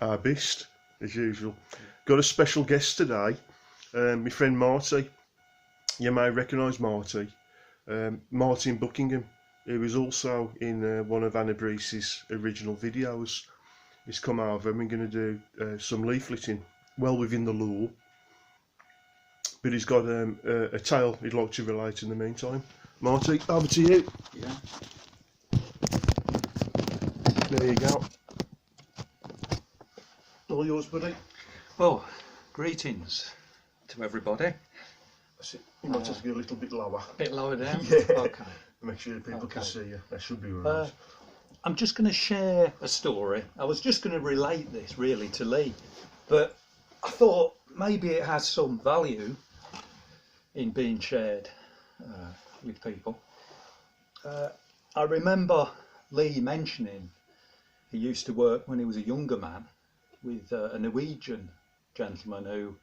our best, as usual. Got a special guest today, my friend Marty. You may recognise Marty. Martin Buckingham, who was also in one of Anna Breese's original videos. He's come over and we're going to do some leafleting, well within the law. But he's got a tale he'd like to relate in the meantime. Marty, over to you. Yeah. There you go. All yours, buddy. Well, greetings to everybody. That's it. You might just get a little bit lower. A bit lower down? Yeah. Okay. Make sure people can see you. That should be all right. I'm just going to share a story. I was just going to relate this really to Lee, but I thought maybe it has some value in being shared with people. I remember Lee mentioning he used to work when he was a younger man with a Norwegian gentleman who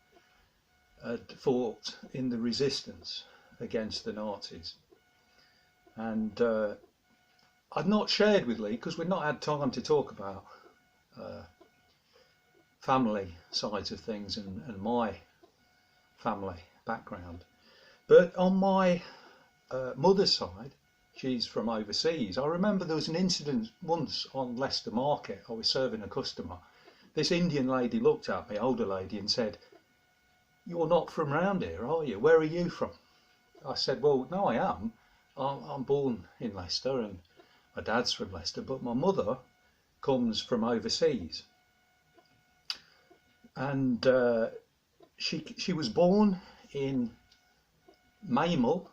had fought in the resistance against the Nazis. And I'd not shared with Lee because we'd not had time to talk about family sides of things and my family background. But on my mother's side, she's from overseas. I remember there was an incident once on Leicester Market. I was serving a customer. This Indian lady looked at me, older lady, and said, "You're not from round here, are you? Where are you from?" I said, "Well, no, I am. I'm born in Leicester and my dad's from Leicester, but my mother comes from overseas." And she was born in Mamel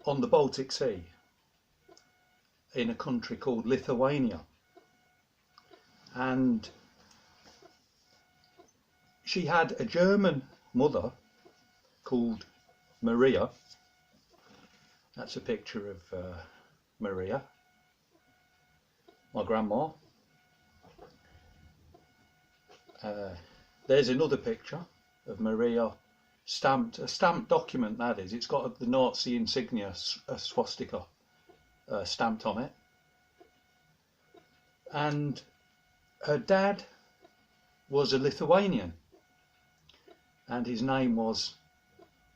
on the Baltic Sea in a country called Lithuania. And she had a German mother called Maria. That's a picture of Maria, my grandma. There's another picture of Maria, stamped, a stamped document that is. It's got the Nazi insignia, a swastika, stamped on it. And her dad was a Lithuanian, and his name was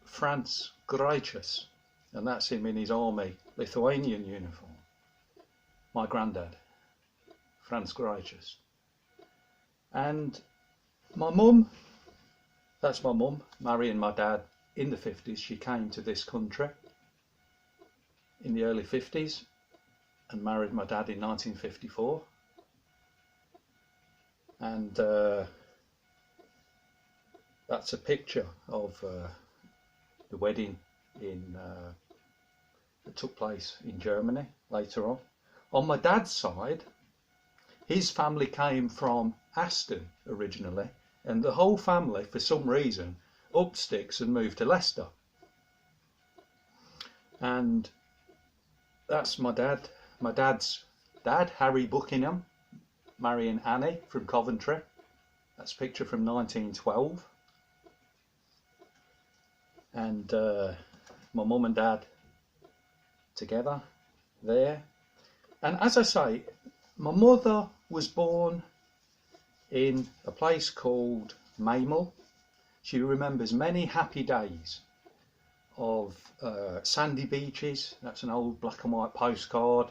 Franz Graichus, and that's him in his army Lithuanian uniform. My granddad, Franz Graichus. And my mum, that's my mum, marrying my dad in the 50s. She came to this country in the early 50s and married my dad in 1954. And that's a picture of the wedding that took place in Germany later on. On my dad's side, his family came from Aston originally, and the whole family, for some reason, upped sticks and moved to Leicester. And that's my dad's dad, Harry Buckingham, marrying Annie from Coventry. That's a picture from 1912. And my mum and dad together there. And as I say, my mother was born in a place called Mamel. She remembers many happy days of sandy beaches. That's an old black and white postcard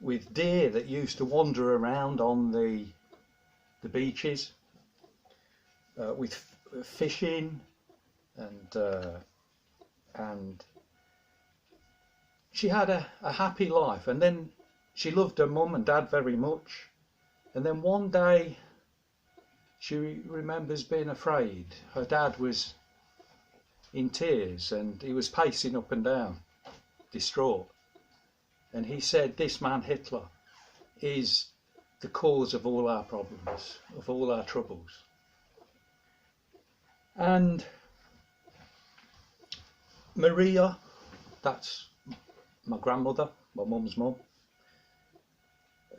with deer that used to wander around on the beaches, with fishing, and she had a happy life. And then she loved her mum and dad very much. And then one day she remembers being afraid. Her dad was in tears and he was pacing up and down, distraught. And he said, "This man Hitler is the cause of all our problems, of all our troubles." And Maria, that's my grandmother, my mum's mum,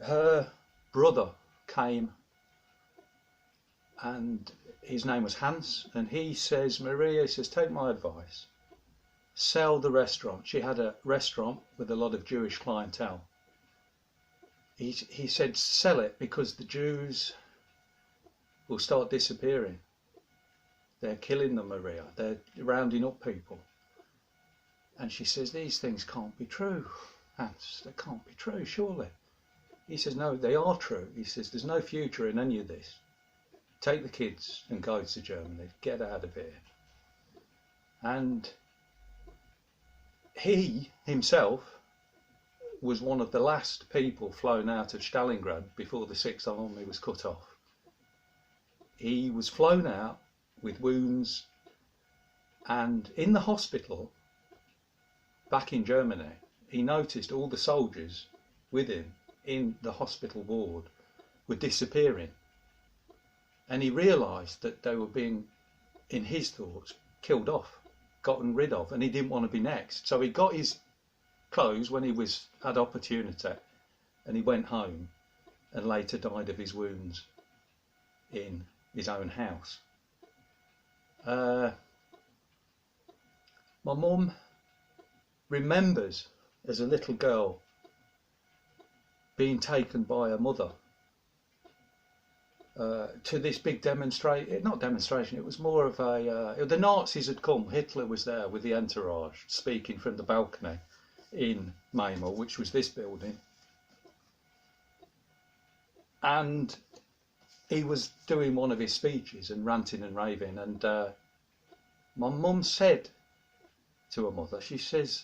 her brother came, and his name was Hans, and he says, "Maria," he says, "take my advice, sell the restaurant." She had a restaurant with a lot of Jewish clientele. He said, "Sell it, because the Jews will start disappearing. They're killing them, Maria. They're rounding up people. And she says, these things can't be true. Hans, they can't be true, surely. He says, no, they are true. He says, there's no future in any of this. Take the kids and go to Germany. Get out of here. And he himself was one of the last people flown out of Stalingrad before the Sixth Army was cut off. He was flown out with wounds, and in the hospital back in Germany, he noticed all the soldiers with him in the hospital ward were disappearing, and he realised that they were being, in his thoughts, killed off, gotten rid of, and he didn't want to be next. So he got his clothes when he had opportunity, and he went home and later died of his wounds in his own house. My mum remembers as a little girl being taken by her mother to this big demonstration. Not demonstration, it was more of a the Nazis had come. Hitler was there with the entourage speaking from the balcony in Weimar, which was this building, and he was doing one of his speeches and ranting and raving, and my mum said to her mother, she says,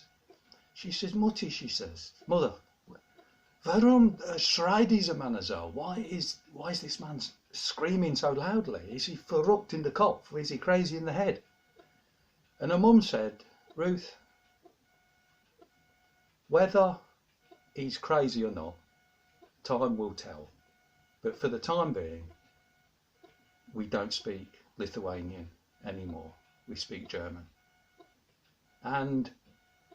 Mutti, she says, Mother, warum schreit dieser Mann so? Why is this man screaming so loudly? Is he verrückt in the Kopf? Is he crazy in the head? And her mum said, Ruth, whether he's crazy or not, time will tell. But for the time being, we don't speak Lithuanian anymore. We speak German. And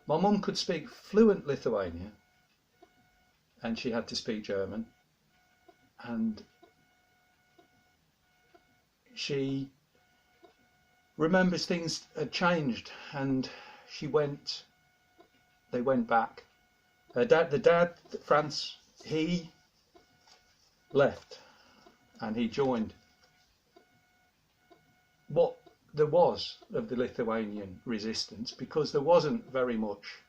my mum could speak fluent Lithuanian, and she had to speak German. And she remembers things had changed, and they went back. The dad, Franz, he left and he joined what there was of the Lithuanian resistance, because there wasn't very much,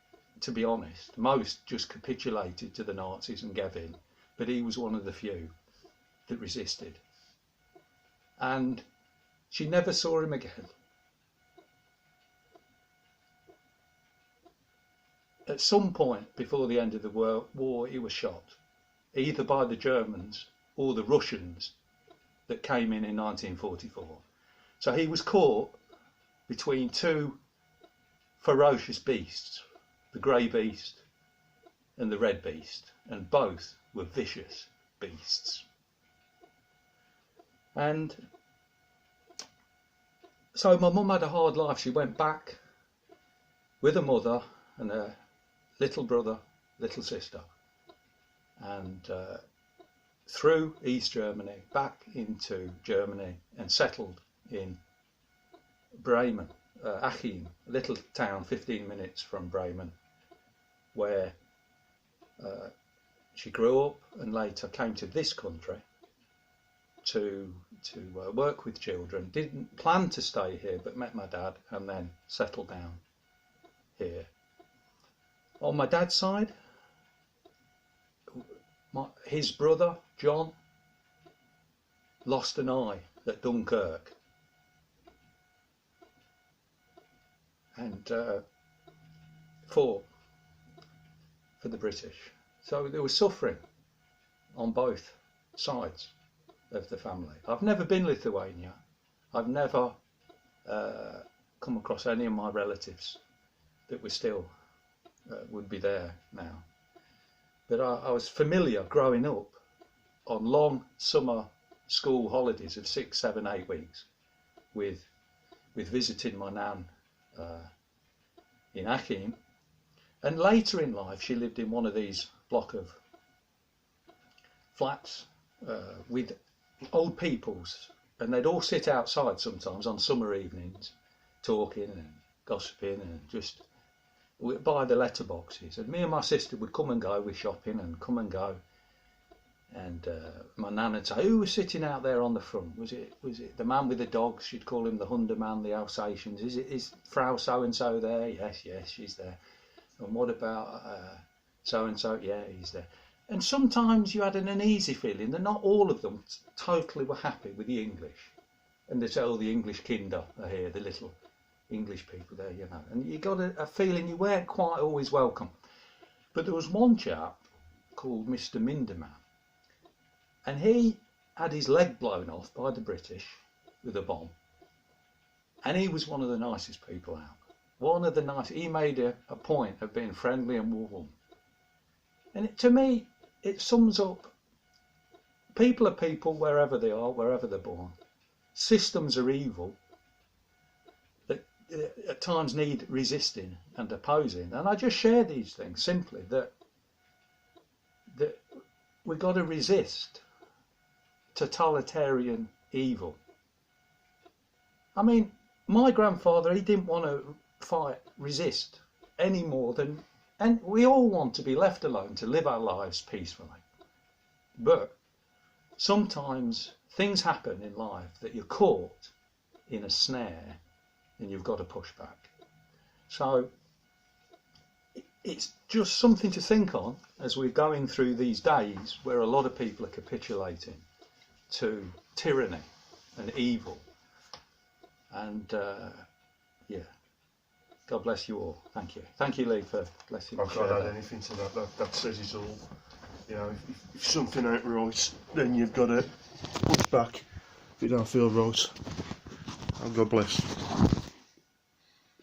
to be honest. Most just capitulated to the Nazis and gave in, but he was one of the few that resisted. And she never saw him again. At some point before the end of the war, he was shot, either by the Germans or the Russians that came in 1944. So he was caught between two ferocious beasts, the grey beast and the red beast, and both were vicious beasts. And so my mum had a hard life. She went back with her mother and her little brother, little sister, and through East Germany, back into Germany, and settled in Bremen, Achim, a little town 15 minutes from Bremen, where she grew up and later came to this country to work with children. Didn't plan to stay here, but met my dad and then settled down here. On my dad's side, his brother John lost an eye at Dunkirk, and fought for the British. So there was suffering on both sides of the family. I've never been to Lithuania. I've never come across any of my relatives that were still would be there now. But I was familiar growing up on long summer school holidays of 6, 7, 8 weeks with visiting my nan in Achim. And later in life she lived in one of these block of flats with old peoples, and they'd all sit outside sometimes on summer evenings talking and gossiping and just by the letterboxes, and me and my sister would come and go with shopping and come and go, And my nan would say, "Who was sitting out there on the front? Was it the man with the dogs?" She'd call him the Hunderman, the Alsatians. Is Frau so and so there? Yes, she's there. And what about so and so? Yeah, he's there. And sometimes you had an uneasy feeling that not all of them totally were happy with the English. And they say, "Oh, the English kinder are here, the little English people there, you know." And you got a feeling you weren't quite always welcome. But there was one chap called Mr. Minderman, and he had his leg blown off by the British with a bomb. And he was one of the nicest people out. One of the nicest. He made a point of being friendly and warm. And to me, it sums up, people are people wherever they are, wherever they're born. Systems are evil that at times need resisting and opposing. And I just share these things simply, that we've got to resist totalitarian evil. I mean, my grandfather, he didn't want to resist any more than, and we all want to be left alone to live our lives peacefully. But sometimes things happen in life that you're caught in a snare and you've got to push back. So it's just something to think on as we're going through these days where a lot of people are capitulating to tyranny and evil. And yeah, God bless you all. Thank you. Thank you, Lee, for blessing me. I can't add anything to that. That says it all. You know, if something ain't right, then you've got to push back if you don't feel right. And God bless.